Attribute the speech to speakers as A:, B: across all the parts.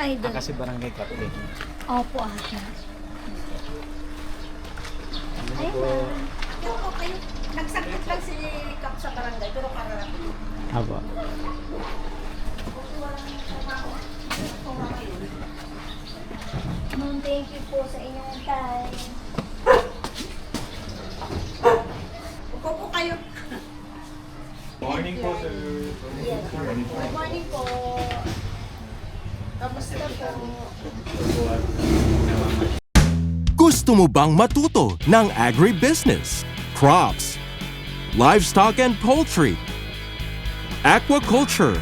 A: Idol.
B: Kasi barangay captain.
A: Opo, ate.
B: Ano po?
C: Pero kayo, nagsakit lang si Kap sa barangay, pero kararating.
B: Aba.
A: Ma'am, thank you po sa inyong time.
C: Upo po kayo.
D: Morning po, sir.
C: Yes. Good morning po. Kamusta po?
E: Gusto mo bang matuto ng agribusiness, crops, livestock and poultry, aquaculture,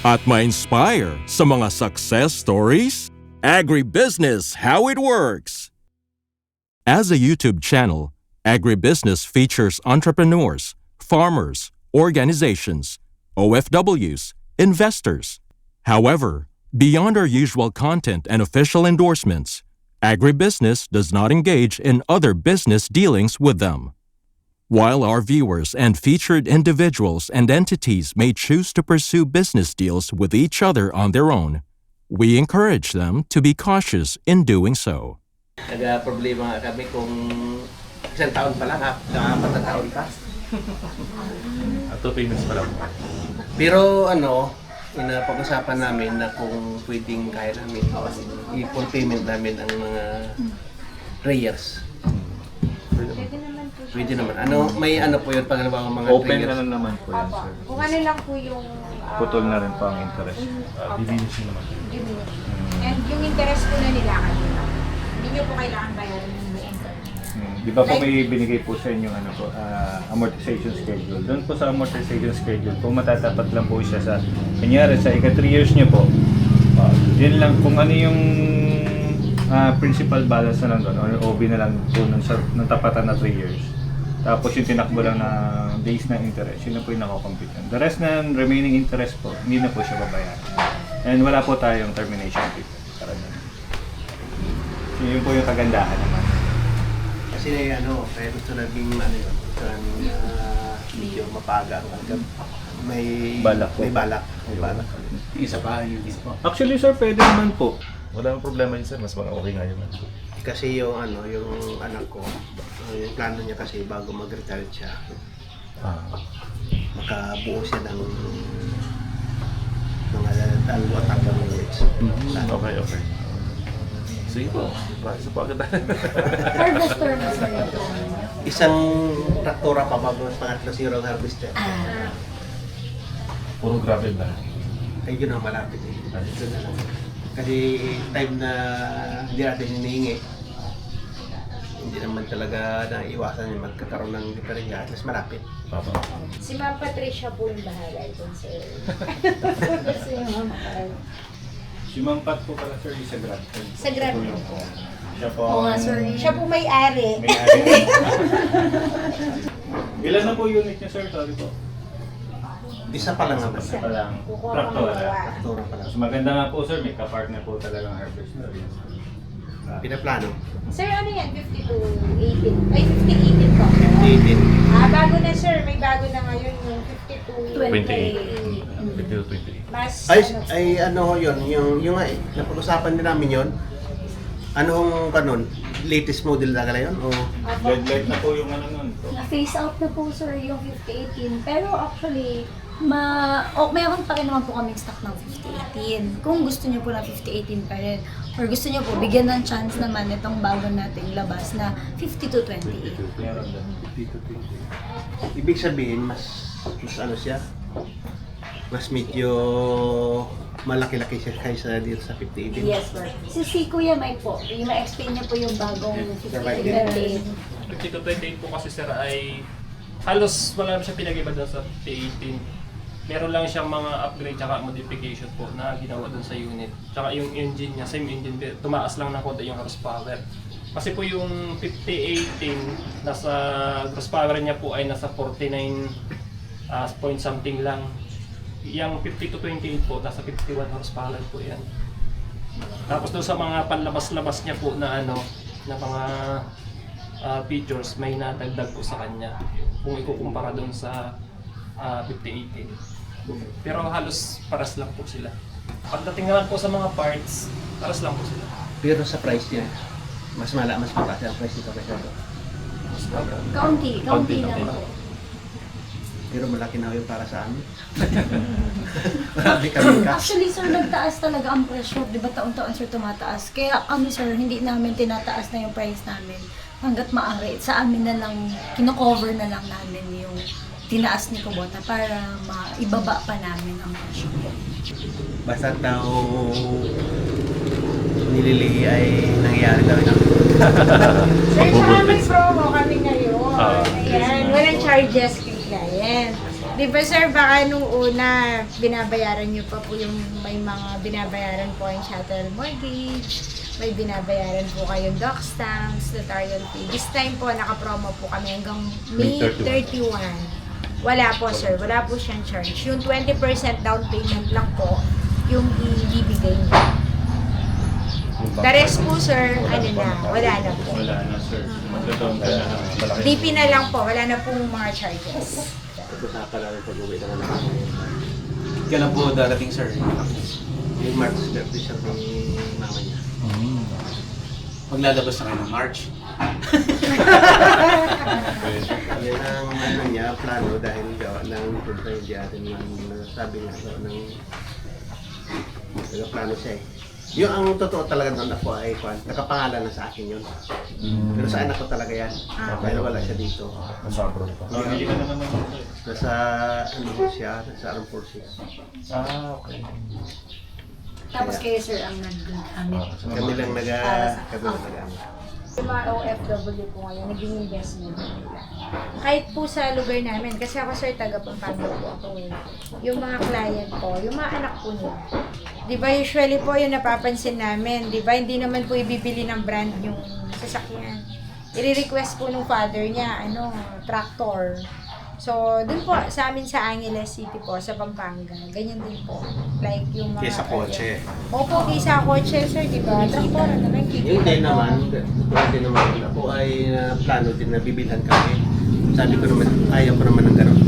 E: at ma-inspire sa mga success stories? Agribusiness How It Works! As a YouTube channel, Agribusiness features entrepreneurs, farmers, organizations, OFWs, investors. However, beyond our usual content and official endorsements, Agribusiness does not engage in other business dealings with them. While our viewers and featured individuals and entities may choose to pursue business deals with each other on their own, we encourage them to be cautious in doing so.
F: Nag-problema kami kung isang taon pa lang, apat na taon pa.
D: 2 payments pa lang.
F: Pero pinapag-usapan namin na kung pwedeng kaya namin i-full payment namin ang mga prayers. Pwede naman. May po yun pag mga
D: Open
F: prayers.
D: na lang naman po yan, sir.
C: Kung ano lang po yung...
D: Putol na rin po ang interest. Diminush nyo naman.
C: And yung interest po na nila kanina, hindi nyo po kailangan bayaran yung interest.
D: Di ba po may binigay po sa inyo amortization schedule? Doon po sa amortization schedule, kung matatapat lang po siya sa, kanyari sa ika 3 years nyo po, yun lang kung ano yung principal balance na lang doon, or OB na lang po ng tapatan na 3 years. Tapos yung tinakbo lang na days na interest, yun na po yung nakakompute. The rest na remaining interest po, hindi na po siya babayaran. And wala po tayong termination fee. So yun po yung kagandahan naman.
F: Kasi kaya gusto naging medyo mapaga. May
D: Balak po.
F: May balak.
B: Isa pa, yung isa pa.
D: Actually sir, pwede naman po. Wala nang problema yun sir, mas okay nga yun.
F: Kasi yung anak ko, yung plano niya kasi bago mag-retire siya, makabuo siya ng mga talbo at hanggang minutes.
D: Okay. Sige po, sa pagkata.
A: Harvester na sa ito.
F: Isang traktora pa bago ang pangatlo zero harvester.
D: Puro gravel ba?
F: Ay yun ang malapit eh. Ito na lang. Kasi time na hindi natin hinihingi, hindi naman talaga naiwasan yung magkakaroon ng diferensya. Mas malapit.
C: Si Ma'am Patricia po yung bahala ito, sir. Si Ma'am
D: Si Ma'am Pat po pala sir, sa Grant.
C: Sa Grant.
D: Siya po.
A: Oo nga, sir.
C: Siya po may-ari.
D: Ilan na po unit niya sir? Sorry po.
F: Isa pa lang naman.
D: Isa pa lang.
C: Kukuha
D: Traktora.
F: Traktora pa lang.
D: Mas maganda nga po sir, may ka-partner po talagang harvester.
F: Pinaplano.
C: Sir, ano yan? 50 to 18? Ay, 50-18 po.
F: 18.
C: Bago na sir. May bago na ngayon yung 50 to
D: 28.
C: Mas,
F: Yun, yung napag-usapan din namin yun. Anong kanon? Latest model na yun? O?
D: Light na po yung nun.
A: Na-phase out na po, sir, yung 5018. Pero actually, meron pa rin naman po kaming stock ng 5018. Kung gusto niyo po ng 5018 pa rin, or gusto niyo po, bigyan ng chance naman itong bago nating labas na 50 to 28.
D: Meron din.
F: Ibig sabihin, mas siya? Mas medyo malaki-laki siya kaysa dito sa 5018.
C: yes, sir.
A: Si Kuya Mike po, yung ma-explain niya po yung bagong 5018.
G: 50 to 28 po kasi sir ay halos wala naman siya pinag-iba doon sa 5018. Meron lang siyang mga upgrade tsaka modification po na ginawa doon sa unit. Tsaka yung engine niya, same engine, tumaas lang ng konti yung horsepower. Kasi po yung 5018, nasa horsepower niya po ay nasa 49 point something lang. Yung 50 to 28 po, nasa 51 horsepower po yan. Tapos doon sa mga panlabas-labas niya po na na mga features, may nadagdag po sa kanya kung ikukumpara doon sa 5018. Pero halos paras lang po sila. Pagdating naman po sa mga parts, paras lang po sila.
F: Pero sa price niya, mas mataas ang price dito kaysa doon.
A: Kaunti lang po.
F: Pero malaki na yung para sa amin. Marami kami cash.
A: Actually, sir, nagtaas talaga ang presyo. Di ba taon-taon, sir, tumataas. Kaya kami, sir, hindi namin tinataas na yung price namin. Hanggat maaari. Sa amin na lang, kino-cover na lang namin yung tinaas ni Kubota para maibaba pa namin ang presyo.
F: Basta daw nililihi ay nangyayari daw yun.
C: Sir, saka may promo kami ngayon. Ayan, walang charges kay client. Di ba sir, baka nung una, binabayaran nyo pa po yung may mga binabayaran po yung shuttle mortgage, may binabayaran po kayong doc stamps, notarial fee. This time po, naka-promo po kami hanggang May 31. Wala po sir, wala po siyang charge. Yung 20% down payment lang po yung ibibigay niyo. The rest po sir, ano na, wala na po.
D: Wala na, sir. Magkataon ka na. Malaki.
C: DP na lang po, wala na pong mga charges.
F: Usapan namin pag-uwi na naman.
B: Kailan po darating, sir?
F: Yung March 30 siya ni mama niya.
B: Maglalabas na kayo ng March.
F: Yan ang ano niya, plano dahil gawa ng punta yung di atin sabi niya gawa ng plano siya eh. Yung ang totoo talaga doon ako ay nakapangalan na sa akin yun. Pero sa anak ko talaga yan. Dahil wala siya dito.
D: Pamili ka na naman yun, sir.
F: Nasa ano siya, nasa Armed Forces.
D: Okay.
A: Tapos kayo, sir, ang nag-gamit.
F: Kami lang nag-gamit.
C: Yung mga OFW po ngayon, naging investment nila. Kahit po sa lugar namin, kasi ako sir, taga Pampanga po ako eh. Yung mga client ko, yung mga anak po nila. Di ba usually po yung napapansin namin, di ba hindi naman po ibibili ng brand yung sasakyan. I-request po nung father niya, tractor. So, dun po sa amin sa Angeles City po, sa Pampanga, ganyan din po. Like yung mga...
B: Kesa kotse.
C: Opo, kaysa kotse, sir, di ba? Traktor, naman,
F: Yung din naman, ako ay plano din na bibilhan kami. Sabi ko naman, ayaw ko naman ng gano'n.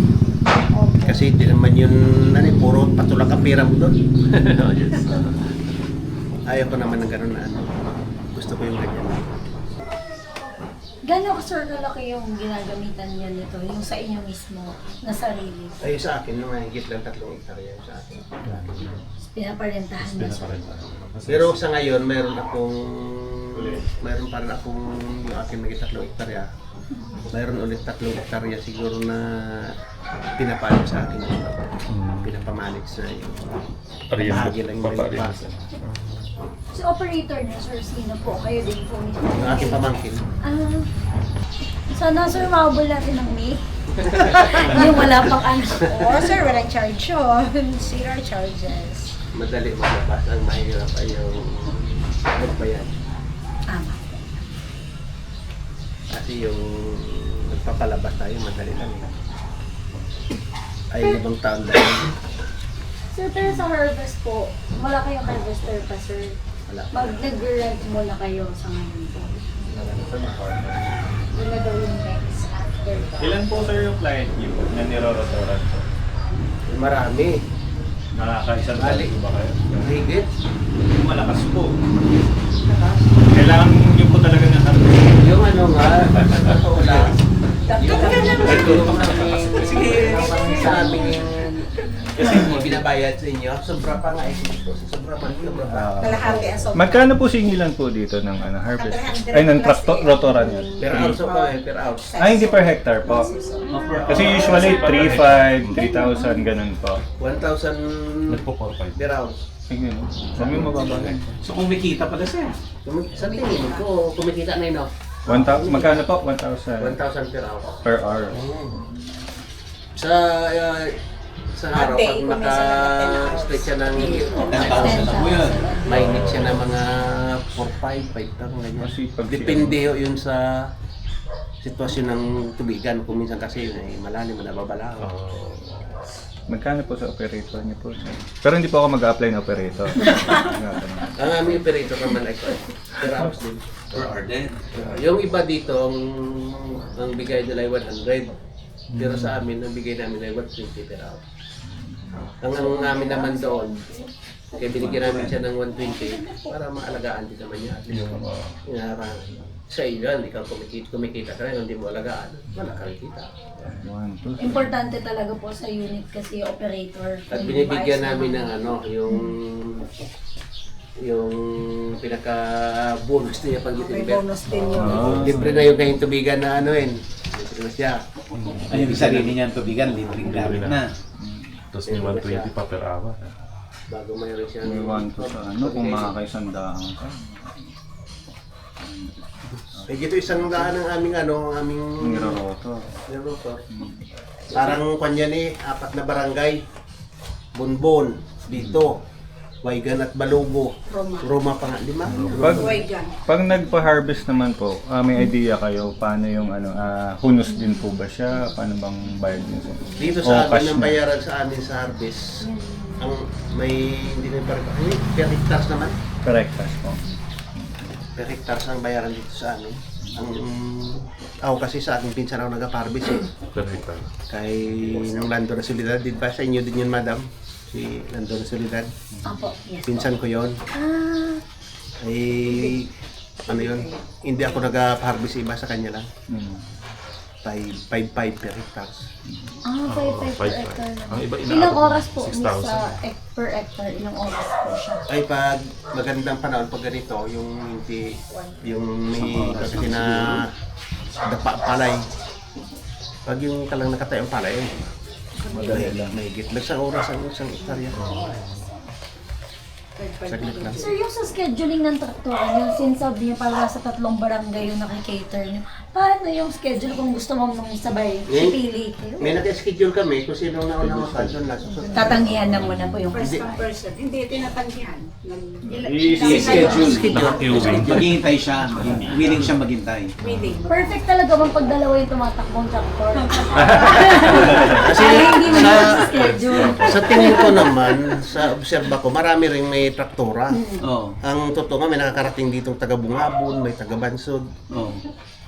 F: Kasi di naman yun, puro patulak ang pera mo doon. Ayaw ko naman ng gano'n na gusto ko yung ganyan.
A: Gano'n, sir, kalaki yung ginagamitan niya nito? Yung sa inyo mismo, na sarili?
F: Ay sa akin, yung mahigit lang 3 hektarya sa akin.
A: Pinaparentahan niya, sir.
F: Pero sa ngayon, mayroon pa rin akong yung akin mahigit 3 hektarya. Mayroon ulit 3 hektarya siguro na pinapalit sa akin. Pinapamalit sa yung bahagi lang yung pinapasa.
A: So, operator niya, sir, sino po? Kayo din po mismo?
F: Yung aking pamangkin.
A: Sana, sir, mahabol natin ng May. Yung wala pang ano.
C: Oo, sir, walang charge yun. Zero charges.
F: Madali maglabas. Ang mahirap ay yung magbayad.
A: Tama.
F: Kasi yung nagpapalabas tayo, madali lang ay 5 taon dahil
A: Sir, pero sa harvest po, wala kayong harvester pa, sir.
F: wala.
A: Nag-rent muna kayo sa ngayon po.
C: Yun na daw yung next after that.
D: Ilan po, sir, yung client niyo na nirorotoran po?
F: Marami.
D: Nakakaisang
F: Bali.
D: po ba kayo?
F: Higit.
D: Yung malakas po. Kailangan niyo po talaga na
F: Yung nga, wala.
B: Sige.
F: Sa aming kasi binabayad sa inyo, sobra pa nga sobra pa.
C: Kalahati ang sobrang.
D: Magkano po singilan po dito ng harvest? Ay, ng rotoran yun?
F: Per hour so per hour.
D: Hindi per hectare po. Kasi usually 3,500, 3,000, ganun po.
F: 1,000 per hour.
D: Sige, no? Sabi mo mababa eh.
B: So kumikita pala, sir.
F: Sa tingin ko, kumikita na yun, no?
D: 1,000, magkano po? 1,000
F: 1,000 per hour.
D: per hour.
F: Sa araw, pag naka-stretch siya ng
B: 10,000 na po yun.
F: mainit siya ng mga 4, 5 tang ganyan.
D: Masipag siya.
F: Depende yun sa sitwasyon ng tubigan. Kung minsan kasi yun ay malalim, nababalaw.
D: Magkano po sa operator niyo po? Pero hindi po ako mag-apply na operator.
F: Ang aming operator naman ay per hours din.
B: Per hour din.
F: Yung iba dito, ang bigay nila ay 100. Pero sa amin, ang bigay namin ay 120 per hour. Ang amin naman doon, Kaya binigyan namin siya ng 120 para maalagaan din naman niya. At least, sa iyo yan, ikaw kumikita ka rin, hindi mo alagaan, wala kang kita.
A: Importante talaga po sa unit kasi operator.
F: At binibigyan namin ng yung pinaka-bonus niya pag deliver.
C: Bonus din yun.
F: Libre na yung kayong tubigan na libre na siya.
B: Ay, yung sarili niyan tubigan, libreng gamit na.
H: Tapos may 120 pa per hour.
F: Bago mayroon siyang...
D: May 1 to sa kung makakaisandaan ka.
F: Eh, dito isang daan ng aming
D: Niroroto.
F: Niroroto. Parang kanya ni 4 na barangay. Bonbon, dito, Waigan at Balubo. Roma pa nga, 5.
D: Pag nagpa-harvest naman po, may idea kayo paano yung hunos din po ba siya? Paano bang bayad niyo?
F: Dito sa amin, ang bayaran sa amin sa harvest, ang may, hindi na parang, per hectares naman.
D: Per hectares po.
F: Per hectares ang bayaran dito sa amin. Ako kasi sa aking pinsan ako nag-harvest
H: Per hectare.
F: Kay nung Lando na Solidad, di ba sa inyo din yun, madam? Si Lando na Solidad.
A: Opo, yes.
F: Pinsan ko yon. Ay, yun, hindi ako nag-harvest, iba sa kanya lang. 5 per hectares.
A: 5 per
H: 5.
A: hectare
H: Ang iba
A: Ilang
H: inaabot
A: oras po
H: 6,000.
A: sa per hectare? Ilang oras po siya?
F: Ay, pag magandang panahon, pag ganito, yung may kasi na palay. Pag yung talang nakatayong palay, may gitlag sa oras ang isang hektarya. Saglit lang.
A: Sir, yung sa scheduling ng traktoran, yung sinasabi niyo para sa 3 barangay yung nakikater niyo, paano yung schedule kung gusto mo nung sabay pili kayo?
F: May nag-schedule kami kung sino na unang doon na susunod.
A: Tatanggihan na muna po yung
F: Hindi.
C: Hindi, tinatanggihan.
B: Schedule.
H: Naka-queuing.
B: Maghihintay siya. Willing siya maghintay.
A: perfect talaga bang pag dalawa yung tumatakbong traktor?
F: Kasi
A: Hindi mo na schedule.
F: sa tingin ko naman, sa obserba ko, marami rin may traktora.
B: Oo.
F: Ang totoo nga, may nakakarating ditong taga-Bungabon, may taga-Bansod.
B: Oo.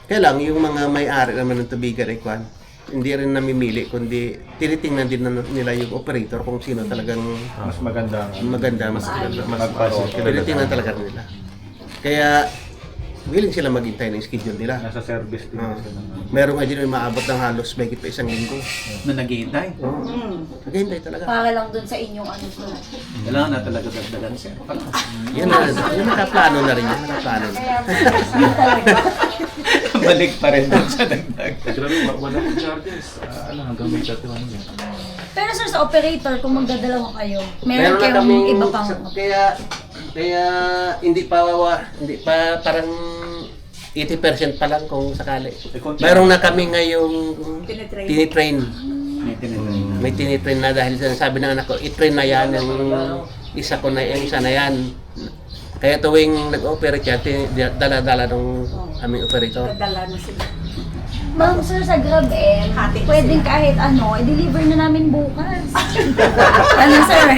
F: Kaya lang, yung mga may-ari naman ng tubigan ay kwan, hindi rin namimili, kundi tinitingnan din nila yung operator kung sino talagang
D: Mas maganda.
F: mas
D: Magparoto.
F: tinitingnan talaga nila. Kaya, willing sila maghintay ng schedule nila.
D: Nasa service din sila.
F: Meron nga din yung maabot ng halos mahigit pa 1 linggo.
B: Na naghihintay.
F: Naghihintay talaga.
A: Para lang dun sa inyong sir.
B: Kailangan na talaga dagdagan siya.
F: Yan na, yung nakaplano na rin yan. Nakaplano na.
B: Balik pa rin doon sa dagdag.
H: Grabe, wala pong charges. Hanggang may 31 yun.
A: Pero sir, sa operator, kung magdadalawa kayo,
F: Meron
A: meron
F: na
A: kayong
F: kaming,
A: iba pang...
F: kaya hindi pa parang 80% pa lang kung sakali. Meron na kami ngayong tinitrain. May tinitrain na dahil sabi ng anak ko, i-train na yan, yung isa na yan. Kaya tuwing nag-operate yan, dala-dala ng aming operator.
A: Ma'am, sir, sa Grab pwedeng kahit i-deliver na namin bukas. Sir?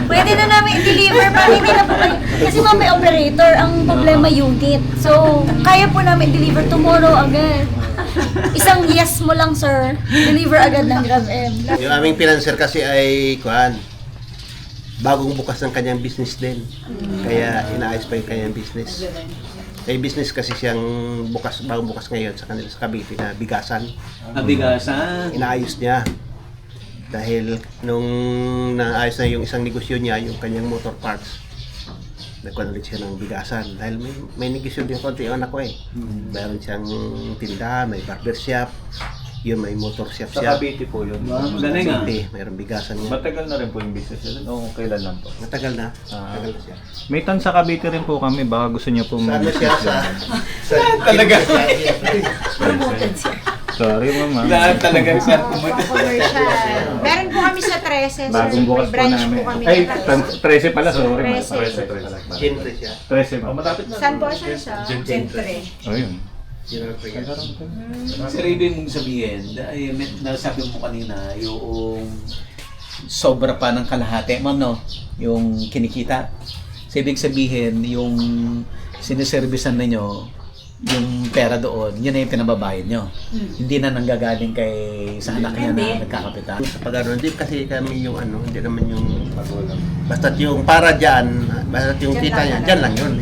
A: Pwede na namin i-deliver para hindi na po kayo. Kasi ma'am, may operator, ang problema unit. So, kaya po namin i-deliver tomorrow agad. Isang yes mo lang, sir. Deliver agad ng Grab M.
F: Yung aming financer kasi ay, bagong bukas ng kanyang business din. Kaya inaayos pa yung kanyang business. May business kasi siyang bagong bukas ngayon sa kanila sa Cavite na bigasan.
B: Abigasan.
F: Inaayos niya. Dahil nung naayos na yung isang negosyo niya, yung kanyang motor parts, nagkuhan ulit siya ng bigasan. Dahil may negosyo din konti yung anak ko eh. Mayroon siyang tindahan, may barber shop, yun may motor shop
D: Sa
F: siya.
D: Cavite po yun.
B: Magaling ah.
F: Mayroong bigasan niya.
D: Matagal na rin po yung business yun. O kailan lang po?
F: Matagal na. Matagal na siya.
D: May tan sa Cavite rin po kami. Baka gusto niyo po
F: Sa ano siya? Sa
B: Talaga.
A: Promoted siya.
D: Sorry, mama.
B: Lahat talaga siya.
C: Commercial. Meron po kami sa 13, sir.
D: Bagong bukas
C: May
D: po
C: branch
D: namin.
C: po kami.
D: Ay,
C: na
D: 13 pala. Sorry, ma'am.
C: 13.
F: Gentry siya.
D: 13, ma'am.
H: Malapit na.
C: Saan po siya sa Gentry?
D: Ayun.
B: Sir, ibig mong sabihin, nasabi mo kanina, yung sobra pa ng kalahati, ma'am, no? Yung kinikita. So, ibig sabihin, yung siniservisan ninyo, yung pera doon, yun na yung pinababayad nyo. Hindi na nanggagaling kay sa anak niya na nagkakapital.
F: Sa pag-ano, hindi kasi kami yung ano, hindi naman yung magulang. Basta't yung para dyan, basta't yung kita niya, dyan lang yun.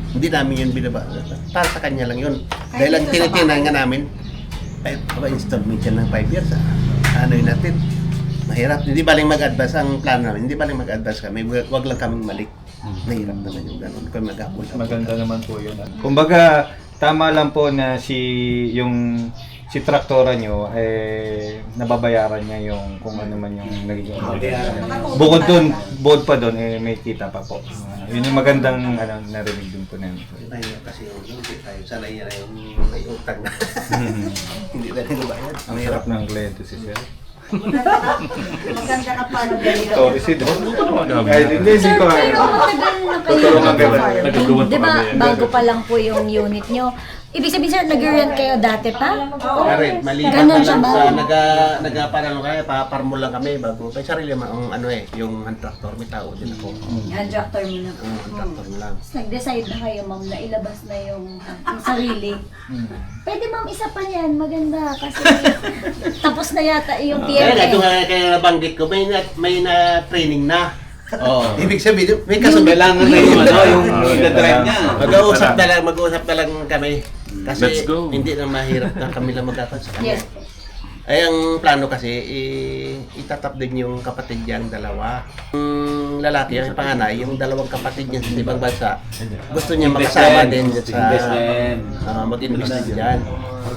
F: Hindi namin yun binaba. Para sa kanya lang yun. Dahil ang tinitingnan nga namin, ay, installment yan ng 5 years. Ano yun natin? Mahirap. Hindi baling mag-advance ang plano namin. Hindi baling mag-advance kami. Wag lang kaming malik. Mahirap naman yung gano'n. Kung mag-apol.
D: Maganda naman po yun. Kumbaga, tama lang po na si traktora nyo nababayaran niya yung kung ano man yung naging bukod doon, bukod pa doon may kita pa po. Yun yung magandang narinig din po namin.
F: Mahirap kasi yung hindi tayo. Sanay na yung may utang na. Hindi na rin bayad.
D: Ang hirap ng kliyente si Sir.
C: Maganda ka pa na ganyan.
D: Sorry, Sid. Hindi
A: Sir,
D: ko
A: pero matagal na
D: Totoo nga,
A: kayo
D: pero
H: nagagawan pa
A: Di ba,
H: kami.
A: bago pa lang po yung unit nyo. Ibig sabihin, sir, nag-rent kayo dati pa?
F: Karen, maliban
A: Ganon
F: pa
A: siya
F: lang
A: ba?
F: sa nagaparano kaya, paparmo lang kami bago. May sarili ang ano yung hand tractor, may tao din ako.
A: Hand tractor mo na po.
F: Hand tractor mo lang.
A: Tapos nag-decide na kayo, ma'am, na ilabas na yung sarili. Pwede, ma'am, isa pa yan. Maganda. Kasi tapos na yata yung
F: Kaya ito
A: PMA.
F: nga kaya nabanggit ko, may na training na.
B: Oo.
F: Ibig sabihin, may kasunod.
B: Kailangan na yung drive niya.
F: Mag-uusap na lang kami. Kasi
H: Let's go.
F: hindi na mahirap na kami lang magkakaroon sa kanya.
A: Yes.
F: Ay, ang plano kasi, itatap din yung kapatid niyang dalawa. Yung lalaki, yung panganay, yung dalawang kapatid niya sa ibang bansa, gusto niya makasama din sa mag-invest din dyan.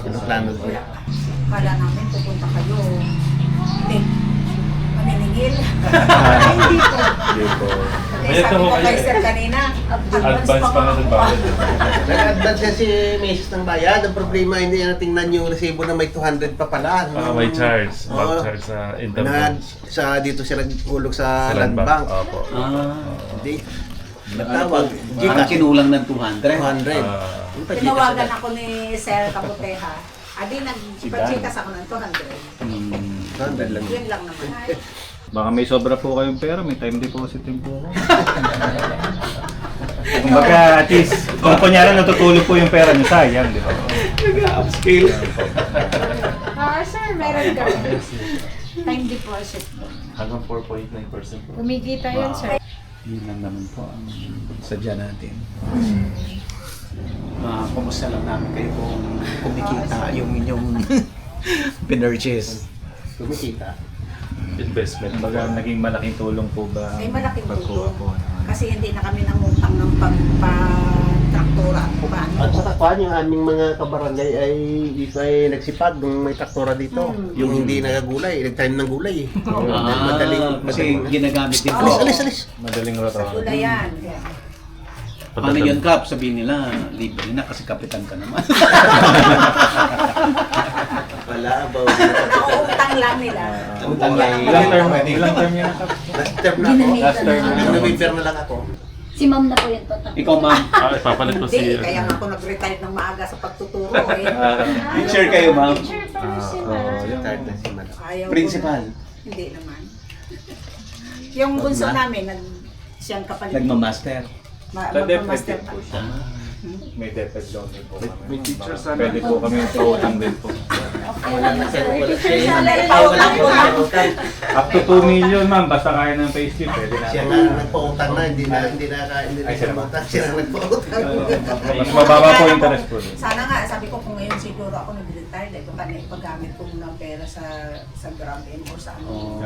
F: Yung plano niya.
C: Kala namin pupunta kayo. Hindi. Maniningil. Ay, hindi po.
D: Hindi po.
C: Kaya sabi ko kay Sir kanina,
H: Advance pa na ng bayad.
F: Nag-advance siya si Mrs. ng bayad. Ang problema, hindi na tingnan yung resibo na may 200 pa pala.
H: May charge.
F: Oo.
H: Back charge sa internet.
F: Dito siya nagulog sa
H: Sa
F: land
H: land
F: bank.
H: bank. Opo.
F: Hindi. Nagtawag.
B: Parang kinulang ng 200.
F: 200.
I: Tinawagan ako ni Sir Kabuteha. Adi, nag-purchase ako ng 200.
F: 200 lang.
I: Yun lang naman.
D: Baka may sobra po kayong pera, may time deposit din po ako. Kumbaga, at least, kung kunyari natutulog po yung pera niyo, sayang, di ba?
B: Nag-upscale.
C: Sir, meron ka. Time deposit po.
H: Hanggang 4.9% po.
C: Kumikita yun, sir.
B: Yun lang naman po ang sadya natin. Kumusta lang namin kayo kung kumikita yung inyong pinurchase.
F: Kumikita.
H: Investment.
D: Kumbaga, naging malaking tulong po ba?
I: May malaking
D: pagkuha
I: tulong.
D: po?
I: Kasi hindi na kami nangutang ng pagpa-traktura at paano.
F: At saka kuhan, yung aming mga kabarangay ay dito ay nagsipag nung may traktora dito. Yung hindi nagagulay, nag-time ng gulay. Madaling.
B: Kasi ginagamit din
F: Alis,
B: po.
F: alis, alis.
D: Madaling rotation.
I: Wala yan.
B: Paano yun, Kap? Sabihin nila, libre na kasi kapitan ka naman.
F: Wala, about.
I: Nauutang lang nila.
B: Utang lang.
D: Ilang term yun na?
F: Last term na ako.
D: Last term na.
F: November na lang ako.
A: Si ma'am na po yan po.
B: Ikaw, ma'am.
H: Ipapalit ko
I: Hindi,
H: si...
I: kaya nga ako nag-retire ng maaga sa pagtuturo eh.
B: Teacher kayo, ma'am.
C: Teacher pa rin sila.
F: Retired na si Madam.
I: Ayaw ko
B: Principal.
I: na- Hindi naman. Yung bunso namin, siyang kapalit.
B: Nagmamaster.
I: Magpamaster pa.
D: May DepEd loan din po kami.
H: May teacher sana.
D: Pwede po kami pautang din po. Up to 2 million, ma'am. Basta kaya ng payslip, pwede na.
F: Siya nga nagpautang na, hindi na
D: Ay, siya naman.
F: kumutang. Siya na nagpautang.
D: Mas mababa po interest po din.
I: Sana nga, sabi ko kung ngayon siguro ako nag-retire, dahil ko kanina ipagamit ko muna ang pera sa Grabin or sa ano.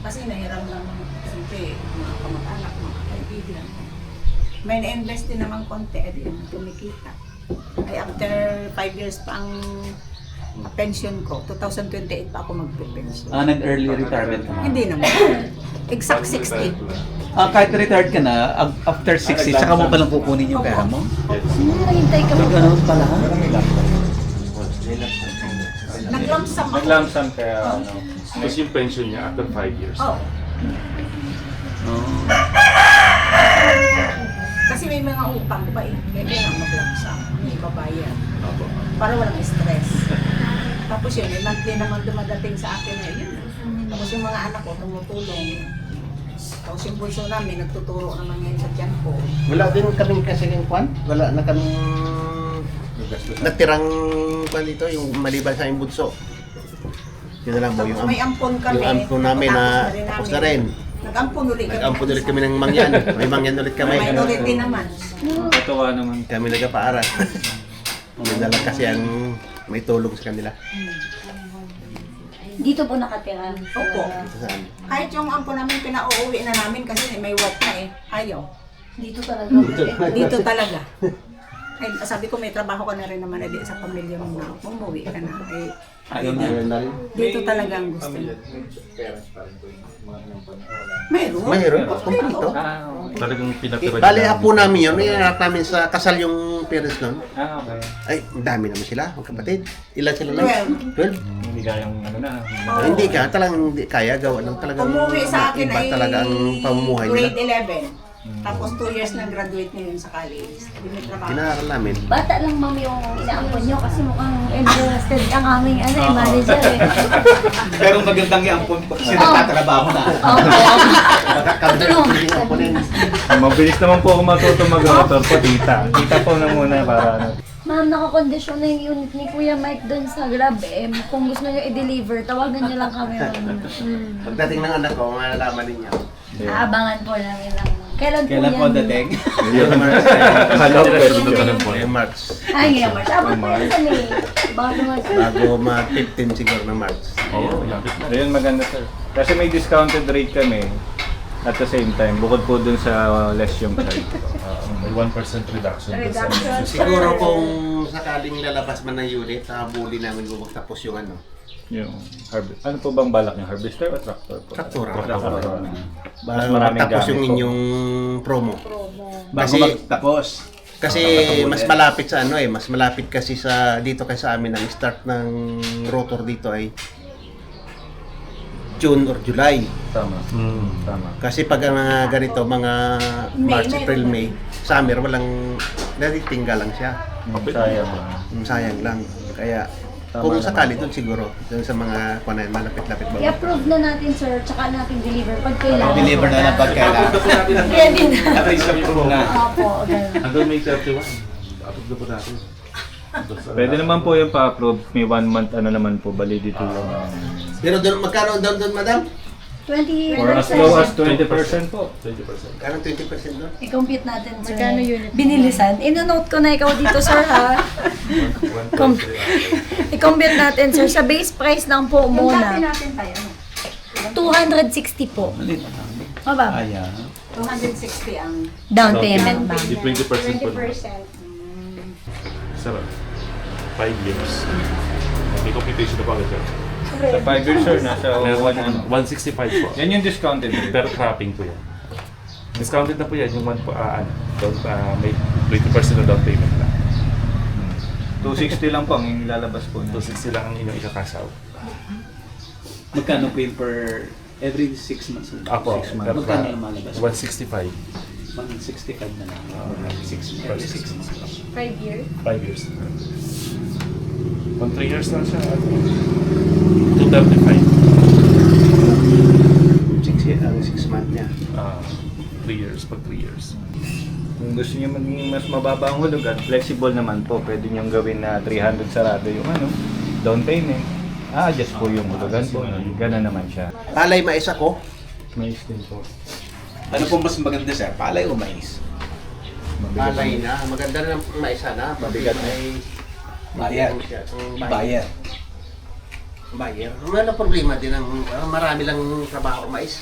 I: Kasi nahiram lang, siyempre, mga kamag-anak, mga kaibigan. May na-invest din naman konti, edi kumikita. Ay after 5 years pa ang pension ko, 2028 pa ako magpe-pension.
B: Nag-early retirement ka, ma'am.
I: Hindi naman. Exact 60.
B: Kahit retired ka na, after 60, saka mo palang kukunin yung pera mo?
A: Nahintay ka mo.
B: Ganoon pala.
I: Naglamsam ako.
D: Naglamsam kaya ano.
H: Tapos yung pension niya after 5 years.
I: Oh. Kasi may mga utang pa eh. May kailangan maglamsam. May babayan. Para walang stress. Tapos yun, may monthly naman dumadating sa akin na yun. Tapos yung mga anak ko tumutulong. Tapos yung bunso namin, nagtuturo naman ngayon sa tiyan ko.
F: Wala din kaming kasi yung kwan. Wala na kaming natirang pa dito, yung maliban sa yung bunso. Yun na lang po,
I: Tapos may ampon kami.
F: yung ampon namin na tapos na rin.
I: Nag-ampon ulit kami.
F: Nag-ampon ulit kami ng mangyan. May mangyan ulit kami.
I: Minority naman.
D: Totoo naman.
F: Kami nagpaaral. Yun na lang kasi ang may tulong sa kanila.
A: Dito po nakatira.
I: Opo.
F: Saan?
I: Kahit yung ampon namin pinauuwi na namin kasi may work na eh. Ayaw.
A: Dito talaga.
I: Dito talaga. Ay, sabi ko may trabaho ka na rin naman na sa pamilya mo na. Umuwi ka na. Eh,
B: Ayaw na.
I: dito talaga ang gusto niya. Mayroon.
F: Mayroon po. Kompleto.
H: Talagang pinatira
F: Bali, apo namin yun. May anak namin sa kasal yung parents nun.
D: Okay.
F: Ay, ang dami naman sila, magkapatid. Ilan sila lang? 12.
D: Hindi kayang na.
F: Hindi ka, talagang hindi kaya gawa ng talagang
I: Umuwi sa akin
F: iba
I: ay
F: talaga ang pamumuhay nila.
I: grade 11. Tapos 2 years na graduate ngayon sa college. Hindi may trabaho.
F: Pinaaral namin.
A: Bata lang ma'am yung inaampon nyo kasi mukhang interested ang aming manager eh.
B: Pero magandang iampon ko kasi nagtatrabaho na.
D: Mabilis naman po ako matuto mag-motor po, tita. Tita po na muna para ano.
A: Ma'am, nakakondisyon na yung unit ni Kuya Mike doon sa Grab M. Kung gusto nyo i-deliver, tawagan nyo lang kami.
F: Pagdating ng anak ko, malalaman ninyo.
A: Aabangan po namin lang. Kailan
B: Kailan po
A: yan?
B: dating?
F: Yung March.
D: Hello,
F: Yung March.
A: Ay, ngayon March. Abot po yan sa May. Bago March.
F: Bago ma-15 siguro ng March.
H: Oo, lapit na.
D: Ayun, maganda sir. Kasi may discounted rate kami at the same time, bukod po dun sa less yung charge.
H: May 1% reduction.
F: Siguro kung sakaling lalabas man ng unit, habuli namin bubog tapos yung ano.
D: Yung ano po bang balak niyo? Harvester o tractor po?
F: Traktor.
D: Mas maraming
F: Tapos
D: gamit
F: yung
D: po.
F: inyong promo.
B: Bago
F: Kasi-
B: magtapos.
F: Kasi mas malapit sa ano mas malapit kasi sa dito kay sa amin ang start ng rotor dito ay June or July.
D: Tama. Tama.
F: Kasi pag mga ganito, mga March, April, May, summer, walang natitingga lang siya.
D: Sayang.
F: Sayang lang. Kaya
D: Tama
F: kung
D: naman.
F: sakali doon siguro, doon sa mga kunayan, malapit-lapit ba?
A: I-approve na natin sir, tsaka natin deliver pag kailangan.
B: Deliver na ng pagkailangan.
A: Ready na.
B: At-least approve na.
A: Opo, ganun.
H: Hanggang May 31. Approve na po natin.
D: Pwede naman po yung pa-approve. May 1 month ano naman po, validity yung...
F: Pero doon, magkano doon, madam?
A: 20%.
D: Or as low as 20% po.
H: 20%.
F: Karang 20% doon?
A: I-compute natin sir.
C: Magkano unit?
A: Binilisan. Ino-note ko na ikaw dito sir ha. I-compute natin sir. Sa base price lang po
I: Yung
A: muna.
I: dati natin tayo, ano?
A: 260 po.
B: Malit.
A: Mababa.
B: Ayan.
I: 260 ang
A: Down payment ba?
H: Di 20% po.
C: 20%.
H: Sarap. 5 years. May computation na po agad yun.
D: Sa 5 years sir, nasa
H: Meron
D: 1
H: 165 po.
D: Yan yung discounted rate.
H: Pero trapping po yan. Discounted na po yan, yung may 20% na down payment na.
D: 260 lang po ang ilalabas po.
H: 260 lang ang inyong ika-cash out.
B: Magkano po yung per every 6 months?
H: Apo,
D: 6 months.
B: Magkano yung malabas?
H: 165.
B: 165 na lang. Every 6 months.
C: 5 years.
H: 5 years. Kung 3 years lang siya, 235.
F: 6 month niya.
H: 3 years, pag 3 years.
D: Kung gusto niyo maging mas mababa ang hulugan, flexible naman po. Pwede niyo gawin na 300 sarado yung down payment. Adjust po yung hulugan po. Gano'n naman siya.
F: Palay mais ako.
D: Mais din po.
B: Ano po mas maganda sir? Palay o mais?
F: Palay na. Maganda na ng mais na. Mabigat ay
B: Bayer. Bayer.
F: Bayer. Wala problema din ang marami lang trabaho ang mais.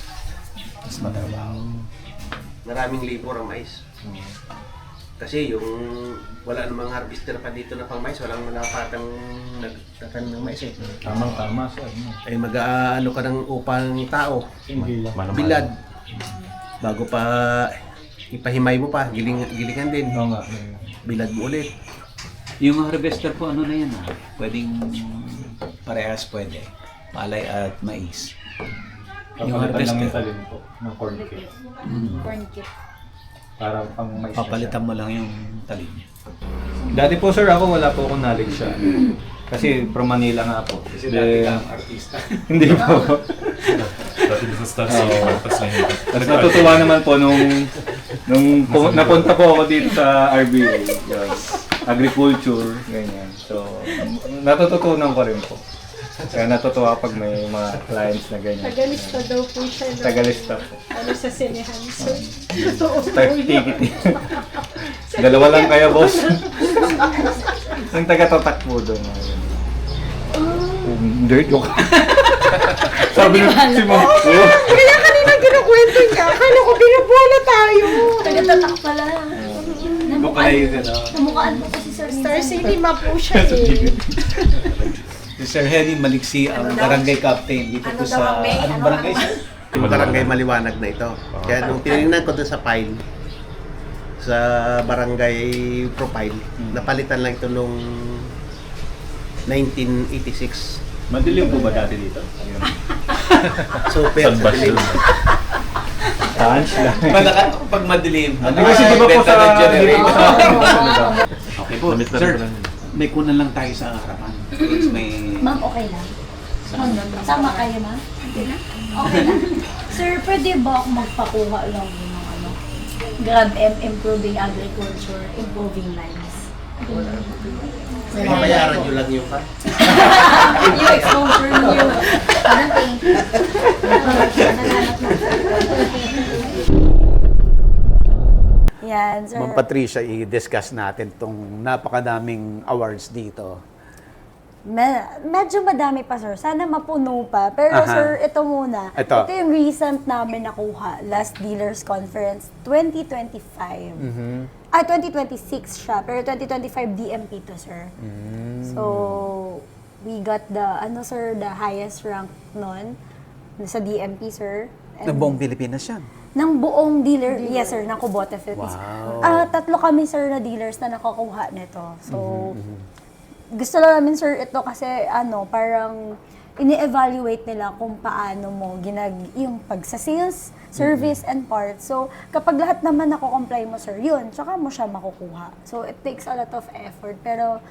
B: Mas matrabaho.
F: Maraming libor ang mais. Kasi yung wala namang harvester pa dito na pang mais, walang malapatang nagtatan ng mais eh.
D: Tamang-tama sir.
F: Ay mag-aano ka ng upang tao.
H: Malaman.
F: Bilad. Bago pa ipahimay mo pa, gilingan din.
D: Oo nga.
F: Bilad mo ulit.
B: Yung harvester po, ano na yan ha? Pwedeng parehas pwede. Palay at mais. Yung
D: Papalitan lang yung
B: harvester,
D: talim po ng corn kit.
C: Corn kit.
D: Para pang mais na
B: papalitan mo lang yung talim.
D: siya. Dati po sir, ako wala po akong knowledge siya. Kasi from Manila nga po.
B: Kasi dati kang artista.
D: Hindi po.
H: Dati sa Star City, tapos na yun.
D: Tapos natutuwa naman po nung napunta po ako dito sa RBA. Yes. agriculture, ganyan. So, natututunan ko rin po. Kaya natutuwa pag may mga clients na ganyan.
C: Tagalista daw po siya. No?
D: Tagalista po.
C: Ano sa sinehan. So,
D: Start ticket. Dalawa lang kaya, boss. Yung taga-tatakbo doon. Dirt joke. Sabi nung si Ma'am.
C: kaya kanina kinukwento niya. Akala ko binabola tayo.
A: Tagatatak pala.
B: Mukha yun, ano?
A: Namukhaan po po si Sir
C: Star
A: minsan.
C: Cinema po siya eh.
B: Si Sir Henry Maliksi, ang barangay captain dito
I: Ano
B: po
I: daw
B: sa...
I: ang may?
B: Anong
I: Ano
B: barangay
I: ang-
B: siya?
F: Yung barangay maliwanag na ito. Kaya nung tinignan ko doon sa file, sa barangay profile, napalitan lang ito nung 1986.
D: Madilim po ba dati dito? Ayun.
F: Super sa dilim.
D: Punch lang.
B: Pag madilim.
D: Hindi kasi di ba po sa... Di ba po sa...
B: Okay po,
H: Damit na
B: sir.
H: rin lang.
B: May kunan lang tayo sa harapan. May...
A: Ma'am, okay lang. Sama kayo, ma'am? Okay lang? Okay lang. Sir, pwede ba ako magpakuha lang ng ano? GrabM, improving agriculture, improving lives.
F: Bayaran nyo lang yung
A: Yung exposure niyo. Parang thank you. Yan, sir.
B: Ma'am Patricia, i-discuss natin tong napakadaming awards dito.
A: Medyo madami pa, sir. Sana mapuno pa. Pero,
B: Aha.
A: sir, ito muna.
B: Ito.
A: Ito yung recent namin nakuha. Last Dealers Conference 2025. 2026 siya. Pero 2025 DMP to, sir. So, we got the, the highest rank nun sa DMP, sir. And
B: Ng buong Pilipinas yan.
A: ng buong dealer, yes sir, ng Kubota Philippines.
B: Wow.
A: Tatlo kami sir na dealers na nakakuha nito. So, gusto lang namin sir ito kasi parang ini-evaluate nila kung paano mo yung pag-sales, service, and parts. So, kapag lahat naman nako-comply mo sir, yun, tsaka mo siya makukuha. So, it takes a lot of effort. Pero,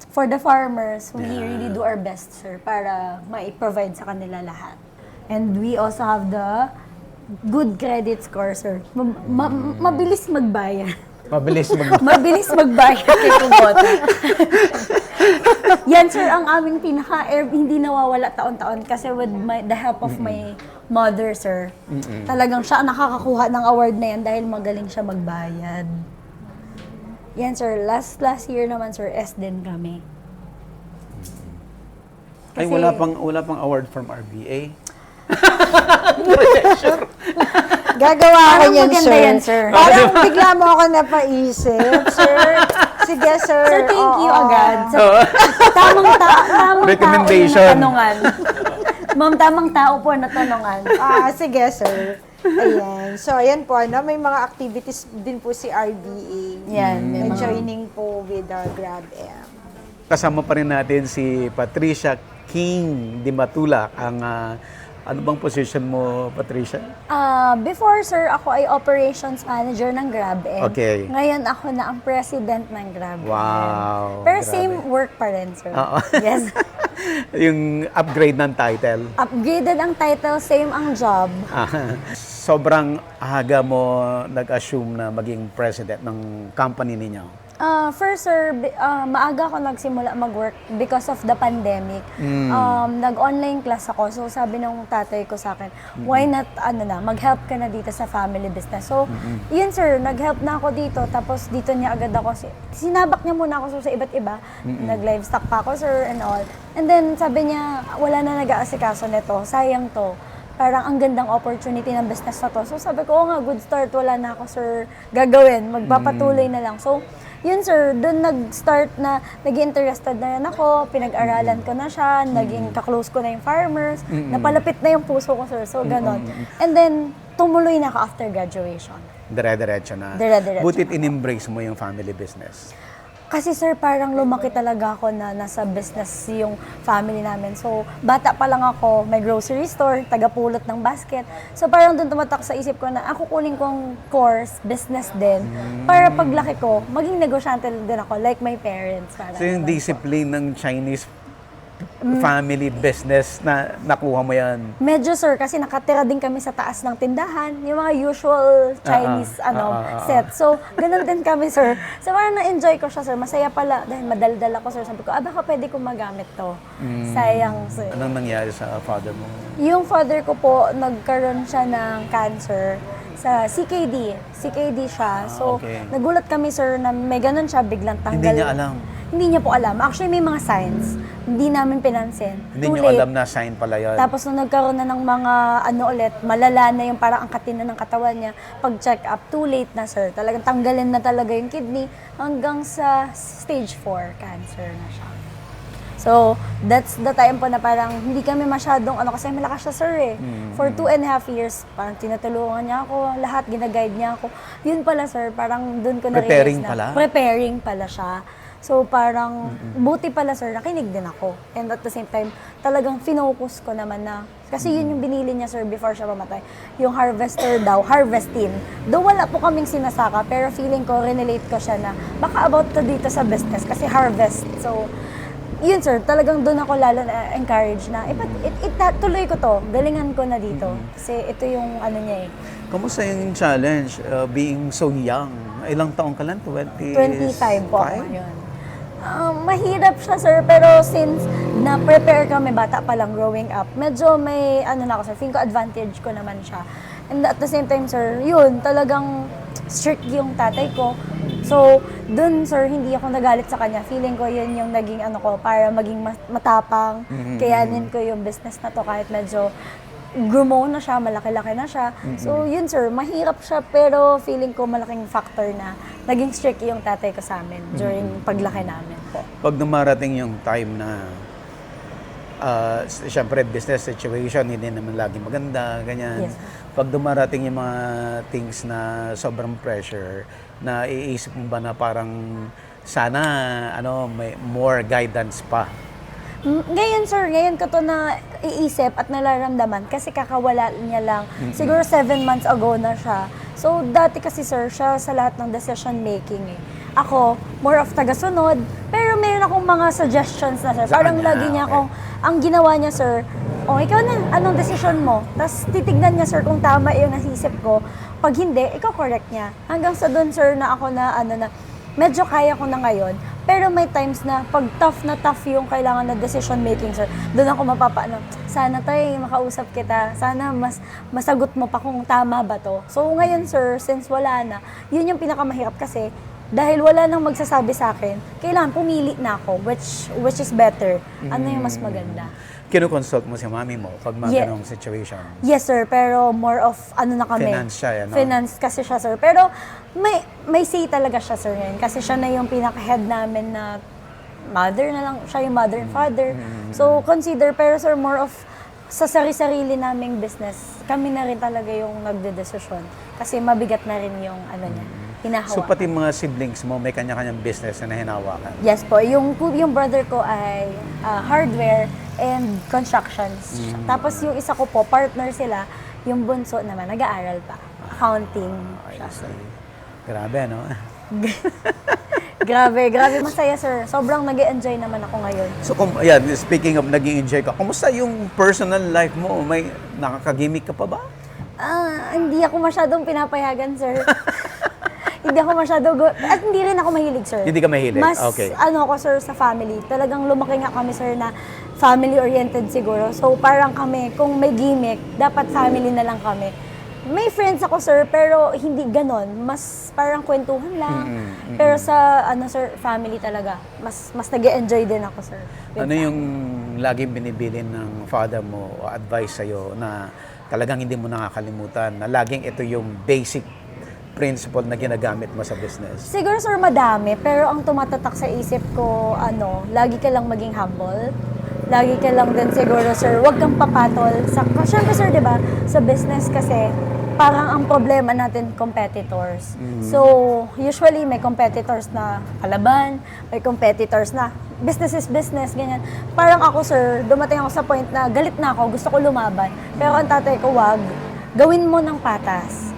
A: for the farmers, we really do our best sir para ma-provide sa kanila lahat. And we also have the good credit score, sir. Mabilis magbayad. Mabilis magbayad kay Kubota. Yan, sir, ang aming hindi nawawala taon-taon kasi with the help of my mother, sir. Talagang siya ang nakakakuha ng award na yan dahil magaling siya magbayad. Yan, sir. Last year naman, sir, din kami.
B: Ay, wala pang award from RBA.
C: Gagawa ko
A: Parang
C: yan,
A: maganda
C: sir.
A: yan, sir.
C: Parang bigla mo ako napaisip, sir. Sige, sir.
A: Sir, thank you
C: Oo.
A: agad. Tamang
B: Recommendation.
A: tao na tanungan. Ma'am, tamang tao po na tanungan.
C: Sige, sir. Ayan. So, ayan po, may mga activities din po si RBA.
A: Yan, may
C: Na
A: mga-
C: joining po with GrabM.
B: Kasama pa rin natin si Patricia King Dimatulak. Ang ano bang position mo, Patricia?
A: Before, sir, ako ay operations manager ng GrabM.
B: Okay.
A: Ngayon, ako na ang president ng GrabM.
B: Wow,
A: Pero
B: grabe.
A: same work pa rin, sir.
B: Oo.
A: Yes.
B: Yung upgrade ng title.
A: Upgraded ang title, same ang job.
B: Sobrang aga mo nag-assume na maging president ng company ninyo.
A: First, sir, maaga ako nagsimula mag-work because of the pandemic. Nag-online class ako. So, sabi ng tatay ko sa akin, why not, mag-help ka na dito sa family business. So, yun, sir, nag-help na ako dito. Tapos, dito niya agad ako, sinabak niya muna ako sa iba't iba. Nag-livestock pa ako, sir, and all. And then, sabi niya, wala na nag-aasikaso nito. Sayang to. Parang ang gandang opportunity ng business na to. So, sabi ko, nga, good start. Wala na ako, sir, gagawin. Magpapatuloy na lang. So, yun sir, doon nag-start na naging interested na rin ako, pinag-aralan ko na siya, naging kaklose ko na yung farmers, napalapit na yung puso ko sir, so ganon. And then, tumuloy na ako after graduation.
B: Dire-diretso na.
A: Dire-diretso
B: Butit
A: na.
B: in-embrace mo yung family business.
A: Kasi sir, parang lumaki talaga ako na nasa business yung family namin. So, bata pa lang ako, may grocery store, tagapulot ng basket. So, parang doon tumatak sa isip ko na ako kunin kong course, business din, para paglaki ko, maging negosyante din ako, like my parents. Parang
B: So yung discipline ng Chinese family business na nakuha mo yan?
A: Medyo sir, kasi nakatira din kami sa taas ng tindahan, yung mga usual Chinese set. So, ganun din kami sir. So, parang na-enjoy ko siya sir. Masaya pala dahil madaldal ako sir. Sabi ko, baka pwede kong magamit to. Sayang sir.
B: Anong nangyari sa father mo?
A: Yung father ko po, nagkaroon siya ng cancer sa CKD. CKD siya. So,
B: okay.
A: nagulat kami sir na may ganun siya, biglang tanggal.
B: Hindi niya alam.
A: Hindi niya po alam. Actually, may mga signs. Hindi namin pinansin.
B: Hindi
A: Too
B: niyo
A: late.
B: alam na sign pala yan.
A: Tapos nung nagkaroon na ng mga ulit, malala na yung parang angkatin na ng katawan niya. Pag check up, too late na sir. Talagang tanggalin na talaga yung kidney hanggang sa stage 4 cancer na siya. So, that's the time po na parang hindi kami masyadong, kasi malakas siya sir eh. For 2.5 years, parang tinutulungan niya ako, lahat, ginaguide niya ako. Yun pala sir, parang dun ko na-realize
B: Preparing
A: na.
B: pala?
A: Preparing pala siya. So parang, buti pala sir, nakinig din ako. And at the same time, talagang finocus ko naman na, kasi yun yung binili niya sir before siya mamatay. Yung harvester daw, harvestin. Though wala po kaming sinasaka, pero feeling ko, relate ko siya na, baka about to dito sa business, kasi harvest. So, yun sir, talagang doon ako lalo na encourage na, tuloy ko to, galingan ko na dito. Kasi ito yung niya eh.
B: Kamusta yung challenge, being so young? Ilang taong ka lang?
A: 25 po ako ngayon. Mahirap siya sir, pero since na-prepare kami bata pa lang growing up, medyo may na ako sir, feeling ko advantage ko naman siya. And at the same time sir, yun, talagang strict yung tatay ko. So, dun sir, hindi ako nagalit sa kanya. Feeling ko yun yung naging ko, para maging matapang. Kayanin ko yung business na to kahit medyo grow na siya, malaki-laki na siya. So, yun sir, mahirap siya, pero feeling ko malaking factor na naging strict yung tatay ko sa amin during paglaki namin po.
B: Pag dumarating yung time na, siyempre, business situation, hindi naman lagi maganda, ganyan.
A: Yes.
B: Pag dumarating yung mga things na sobrang pressure, na iisip mo ba na parang sana, may more guidance pa?
A: Ngayon sir, ngayon ko to na iisip at nararamdaman kasi kakawala niya lang. Siguro 7 months ago na siya. So dati kasi sir, siya sa lahat ng decision making eh. Ako, more of tagasunod, pero meron akong mga suggestions na sir.
B: Sa
A: Parang
B: kanya,
A: lagi niya
B: okay.
A: akong, ang ginawa niya sir, ikaw na, anong decision mo? Tapos titignan niya sir kung tama yung nasisip ko. Pag hindi, ikaw correct niya. Hanggang sa dun sir na ako na medyo kaya ko na ngayon. Pero may times na pag tough yung kailangan na decision making, sir, doon ako sana makausap kita, sana masagot mo pa kung tama ba to. So ngayon, sir, since wala na, yun yung pinakamahirap kasi dahil wala nang magsasabi sa akin, kailangan pumili na ako, which is better. Ano yung mas maganda?
B: Kino-consult mo si mami mo pag mga ganong situation?
A: Yes, sir. Pero more of, na kami.
B: Finance siya,
A: Finance kasi siya, sir. Pero may say talaga siya, sir, ngayon. Kasi siya na yung pinaka-head namin na mother na lang. Siya yung mother and father. So, consider. Pero, sir, more of sa sarili-sarili naming business, kami na rin talaga yung nagde-desisyon. Kasi mabigat na rin yung niya. Hinahawakan.
B: So, pati mga siblings mo, may kanya-kanyang business na hinahawakan?
A: Yes po. Yung brother ko ay hardware and constructions. Tapos yung isa ko po, partner sila. Yung bunso naman, nag-aaral pa. Accounting.
B: Grabe, no?
A: Grabe masaya sir. Sobrang nag-enjoy naman ako ngayon.
B: So, speaking of nag-enjoy ka, kumusta yung personal life mo? May nakakagimik ka pa ba?
A: Hindi ako masyadong pinapayagan, sir. Hindi ako at hindi rin ako mahilig, sir.
B: Hindi ka mahilig?
A: Mas,
B: okay.
A: Ako, sir, sa family. Talagang lumaki nga kami, sir, na family-oriented siguro. So, parang kami, kung may gimmick, dapat family na lang kami. May friends ako, sir, pero hindi ganon. Mas parang kwentuhan lang. Pero sa, sir, family talaga. Mas nag-enjoy din ako, sir.
B: Ano yung laging binibilin ng father mo o advice sa'yo na talagang hindi mo nakakalimutan, na laging ito yung basic principle na ginagamit mo sa business?
A: Siguro, sir, madami. Pero ang tumatatak sa isip ko, lagi ka lang maging humble. Lagi ka lang din siguro, sir, huwag kang papatol. Siyempre, sir, di ba, sa business kasi, parang ang problema natin, competitors. So, usually, may competitors na kalaban, may competitors na business is business, ganyan. Parang ako, sir, dumating ako sa point na galit na ako, gusto ko lumaban. Pero ang tatay ko, wag, gawin mo ng patas.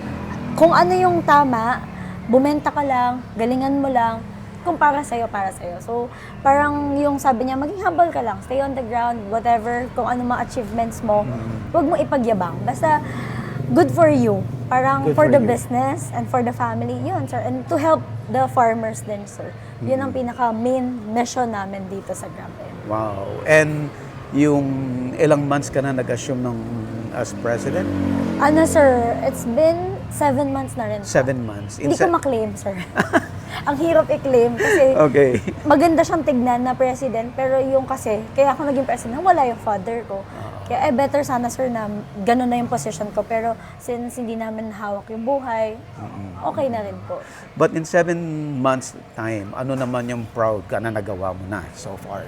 A: Kung ano yung tama, bumenta ka lang, galingan mo lang. kung para sa'yo, para sa'yo. So, parang yung sabi niya, maging humble ka lang, stay on the ground, whatever, kung ano mga achievements mo, huwag mo ipagyabang. Basta, good for you. Parang
B: Good
A: for
B: for
A: the
B: you.
A: business and for the family, yun, sir. And to help the farmers din, sir. Yun ang pinaka-main mission namin dito sa GrabM.
B: Wow. And yung ilang months ka na nag-assume as president?
A: Ano, sir, it's been 7 months na rin.
B: 7 months.
A: Hindi ko ma-claim, sir. Ang hirap i-claim kasi
B: Okay.
A: maganda siyang tignan na president, pero yung kasi, kaya ako naging president, wala yung father ko. Kaya better sana, sir, na gano'n na yung position ko. Pero since hindi namin hawak yung buhay, okay na rin po.
B: But in 7 months time, ano naman yung proud ka na nagawa mo na so far?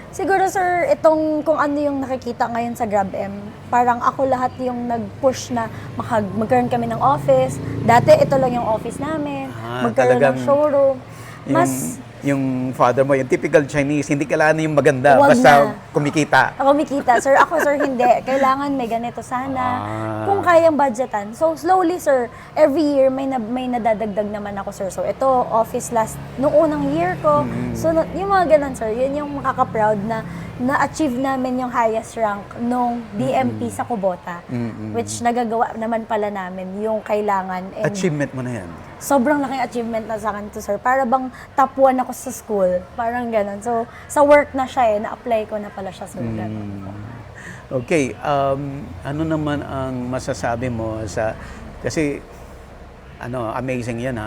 A: Siguro, sir, itong kung ano yung nakikita ngayon sa GrabM, parang ako lahat yung nag-push na magkaroon kami ng office. Dati, ito lang yung office namin. Magkaroon ng
B: talagang
A: showroom.
B: Yung father mo, yung typical Chinese, hindi kailangan yung maganda,
A: Wag
B: basta
A: na.
B: kumikita.
A: Kumikita. Sir, ako, sir, hindi. Kailangan may ganito sana. Kung kayang budgetan. So, slowly, sir, every year may nadadagdag naman ako, sir. So, ito, office nung unang year ko. So, yung mga ganun, sir, yun yung makaka-proud na na-achieve namin yung highest rank nung DMP sa Kubota. Which nagagawa naman pala namin yung kailangan. And
B: Achievement mo na yan.
A: sobrang laking achievement na sa akin to, sir. Para bang top 1 ako sa school. Parang ganun. So, sa work na siya na-apply ko na pala siya, sir. Ganun.
B: Okay, ano naman ang masasabi mo kasi amazing yan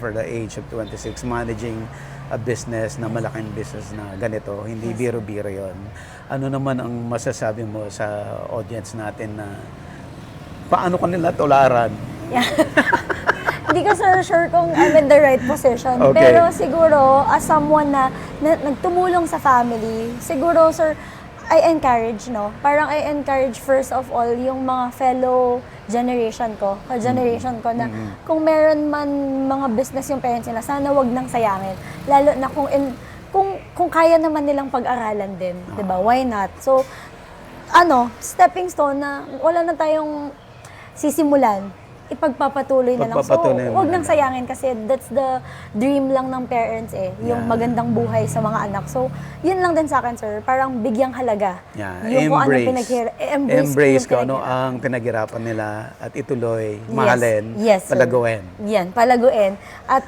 B: for the age of 26, managing a business na malaking business na ganito, hindi biro-biro yon. Ano naman ang masasabi mo sa audience natin na paano ka nila tularan?
A: Yeah. Hindi ko, sir, sure kung I'm in the right position.
B: Okay.
A: Pero siguro, as someone na nagtumulong sa family, siguro, sir, I encourage, no? Parang I encourage first of all yung mga fellow generation ko na kung meron man mga business yung parents nila, sana wag nang sayangin. Lalo na kung kaya naman nilang pag-aralan din, 'di ba? Why not? So, stepping stone na wala na tayong sisimulan, ipagpapatuloy na lang. So,
B: Pagpapatuloy
A: wag
B: na
A: nang
B: lang.
A: sayangin kasi that's the dream lang ng parents yung
B: Yeah.
A: magandang buhay sa mga anak. So, yun lang din sa akin, sir. Parang bigyang halaga.
B: Yeah,
A: Yung kung ano
B: embrace ko
A: yung
B: ano ang pinaghirapan nila at ituloy,
A: Yes.
B: mahalin,
A: Yes, sir.
B: palaguin.
A: Yan, palaguin. At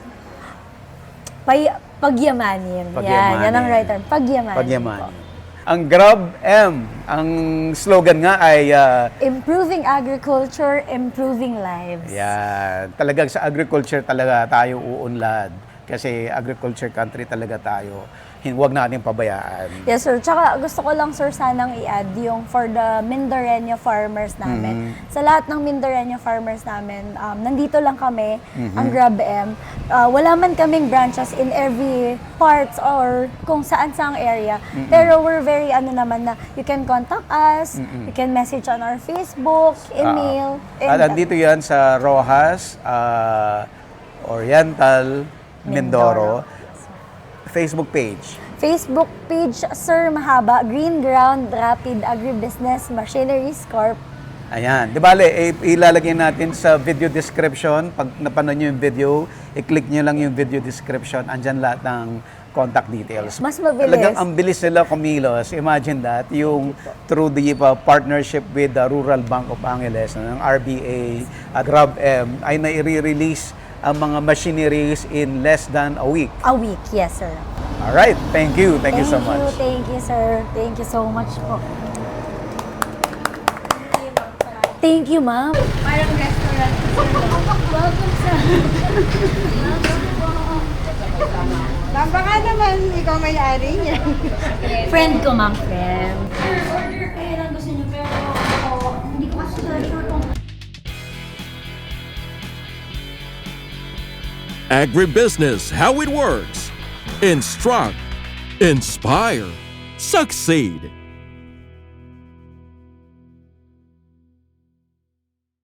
A: pagyamanin.
B: Pagyamanin.
A: Yan ang right term. Pagyamanin.
B: Pagyamanin. Ang GrabM, ang slogan nga ay
A: Improving agriculture, improving lives.
B: yan. Talagang sa agriculture talaga tayo uunlad. Kasi agriculture country talaga tayo. Huwag natin pabayaan.
A: Yes, sir. Tsaka gusto ko lang, sir, sanang i-add yung for the Mindoreño farmers namin. Sa lahat ng Mindoreño farmers namin, nandito lang kami, ang GrabM. Wala man kaming branches in every parts or kung saan-saang area. Pero we're very, naman na you can contact us, you can message on our Facebook, email.
B: At andito yan sa Rojas, Oriental, Mindoro. Facebook page.
A: Facebook page, Sir Mahaba, Green Ground Rapid Agribusiness Machineries Corp.
B: Ayan. Di bale, ilalagay natin sa video description. Pag napanood nyo yung video, i-click nyo lang yung video description. Andyan lahat ng contact details.
A: Mas mabilis.
B: Talagang ang bilis nila kumilos. Imagine that. Yung through the partnership with the Rural Bank of Angeles, ng RBA at GrabM, ay nai-release ang mga machineries in less than a week.
A: A week, yes, sir.
B: Alright. Thank you. Thank you so much.
A: Thank you, sir. Thank you so much po. Thank you, ma'am.
C: Parang restaurant.
A: Welcome, sir.
C: Baka naman, ikaw may-ari niya.
A: Friend ko, ma'am. Friend. Order kayo lang gusto niyo, pero hindi ko kasi sure kung
E: Agribusiness, how it works. Instruct, inspire, succeed.